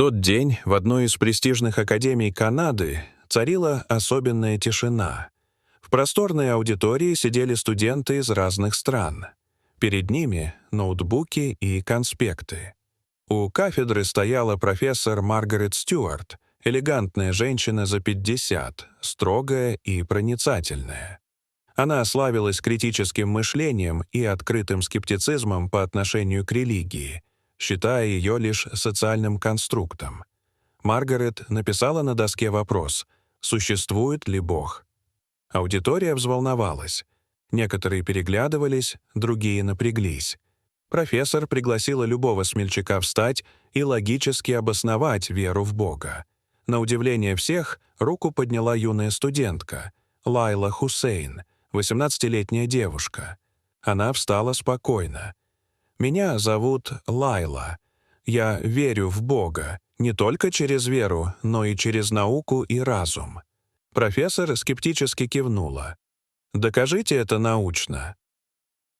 тот день в одной из престижных академий Канады царила особенная тишина. В просторной аудитории сидели студенты из разных стран. Перед ними ноутбуки и конспекты. У кафедры стояла профессор Маргарет Стюарт, элегантная женщина за 50, строгая и проницательная. Она славилась критическим мышлением и открытым скептицизмом по отношению к религии, считая ее лишь социальным конструктом. Маргарет написала на доске вопрос: «Существует ли Бог?». Аудитория взволновалась. Некоторые переглядывались, другие напряглись. Профессор пригласила любого смельчака встать и логически обосновать веру в Бога. На удивление всех руку подняла юная студентка, Лайла Хусейн, 18-летняя девушка. Она встала спокойно. «Меня зовут Лайла. Я верю в Бога не только через веру, но и через науку и разум». Профессор скептически кивнула. «Докажите это научно».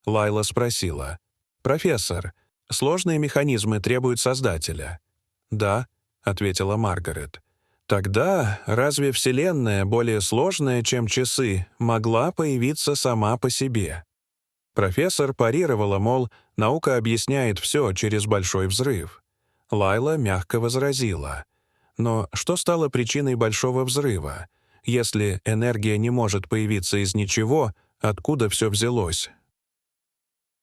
Лайла спросила: «Профессор, сложные механизмы требуют создателя?» «Да», — ответила Маргарет. «Тогда разве Вселенная, более сложная, чем часы, могла появиться сама по себе?» Профессор парировала, мол, наука объясняет все через большой взрыв. Лайла мягко возразила: «Но что стало причиной большого взрыва? Если энергия не может появиться из ничего, откуда все взялось?»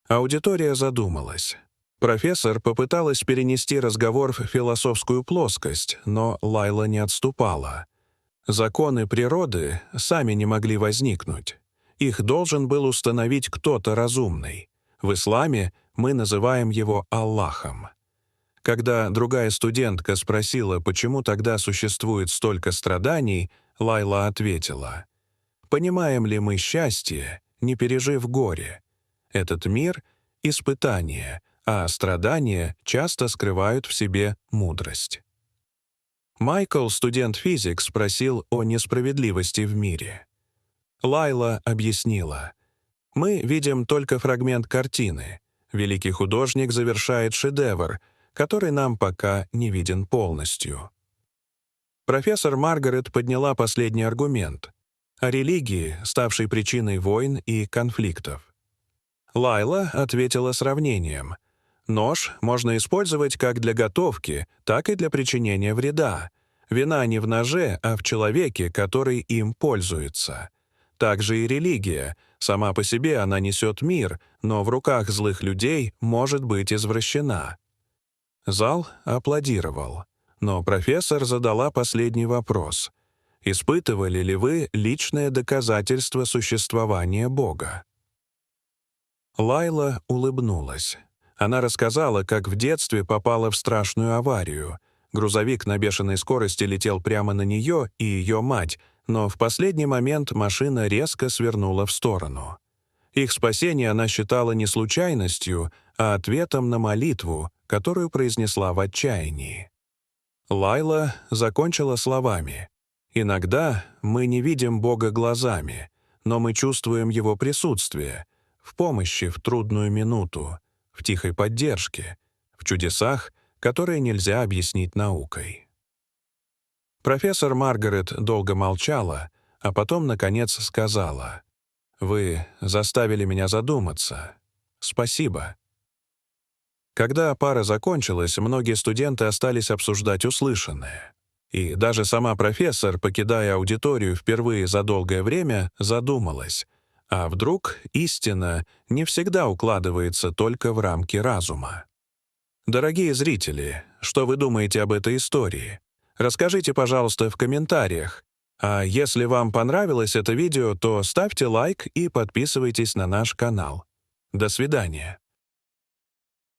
Аудитория задумалась. Профессор попыталась перенести разговор в философскую плоскость, но Лайла не отступала. Законы природы сами не могли возникнуть. Их должен был установить кто-то разумный. В исламе мы называем его Аллахом. Когда другая студентка спросила, почему тогда существует столько страданий, Лайла ответила: «Понимаем ли мы счастье, не пережив горе? Этот мир — испытание, а страдания часто скрывают в себе мудрость». Майкл, студент-физик, спросил о несправедливости в мире. Лайла объяснила: «Мы видим только фрагмент картины. Великий художник завершает шедевр, который нам пока не виден полностью». Профессор Маргарет подняла последний аргумент — о религии, ставшей причиной войн и конфликтов. Лайла ответила сравнением: «Нож можно использовать как для готовки, так и для причинения вреда. Вина не в ноже, а в человеке, который им пользуется. Также и религия. Сама по себе она несет мир, но в руках злых людей может быть извращена». Зал аплодировал. Но профессор задала последний вопрос: «Испытывали ли вы личное доказательство существования Бога?» Лайла улыбнулась. Она рассказала, как в детстве попала в страшную аварию. Грузовик на бешеной скорости летел прямо на нее и ее мать, но в последний момент машина резко свернула в сторону. Их спасение она считала не случайностью, а ответом на молитву, которую произнесла в отчаянии. Лайла закончила словами: «Иногда мы не видим Бога глазами, но мы чувствуем Его присутствие, в помощи в трудную минуту, в тихой поддержке, в чудесах, которые нельзя объяснить наукой». Профессор Маргарет долго молчала, а потом, наконец, сказала: «Вы заставили меня задуматься. Спасибо». Когда пара закончилась, многие студенты остались обсуждать услышанное. И даже сама профессор, покидая аудиторию впервые за долгое время, задумалась: а вдруг истина не всегда укладывается только в рамки разума? Дорогие зрители, что вы думаете об этой истории? Расскажите, пожалуйста, в комментариях. А если вам понравилось это видео, то ставьте лайк и подписывайтесь на наш канал. До свидания.